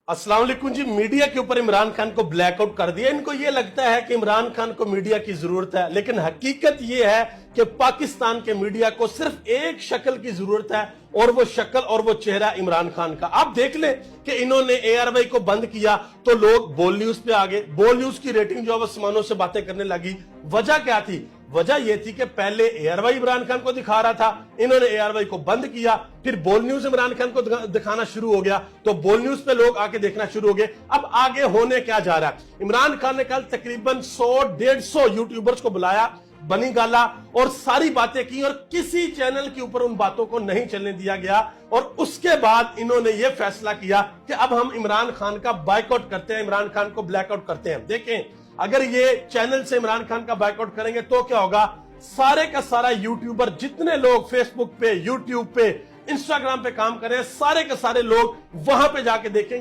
अस्सलाम वालेकुम जी। मीडिया के ऊपर इमरान खान को ब्लैकआउट कर दिया। इनको ये लगता है कि इमरान खान को मीडिया की जरूरत है, लेकिन हकीकत ये है कि पाकिस्तान के मीडिया को सिर्फ एक शक्ल की जरूरत है, और वो शक्ल और वो चेहरा इमरान खान का। आप देख लें कि इन्होंने ARY को बंद किया तो लोग बोल न्यूज पे आ गए। बोल न्यूज की रेटिंग जो है आसमानों से बातें करने लगी। वजह क्या थी? वजह यह थी कि पहले ARY इमरान खान को दिखा रहा था, इन्होंने ARY को बंद किया, फिर बोल न्यूज इमरान खान को दिखाना शुरू हो गया, तो बोल न्यूज पे लोग आके देखना शुरू हो गए। अब आगे होने क्या जा रहा है? इमरान खान ने कल तकरीबन 100-150 यूट्यूबर्स को बुलाया, बनी गाला और सारी बातें की, और किसी चैनल के ऊपर उन बातों को नहीं चलने दिया गया। और उसके बाद इन्होंने ये फैसला किया कि अब हम इमरान खान का बायकॉट करते हैं, इमरान खान को ब्लैकआउट करते हैं। देखें, अगर ये चैनल से इमरान खान का बायकॉट करेंगे तो क्या होगा? सारे का सारा यूट्यूबर, जितने लोग फेसबुक पे, यूट्यूब पे, इंस्टाग्राम पे काम कर रहे हैं, सारे के सारे लोग वहां पे जाके देखेंगे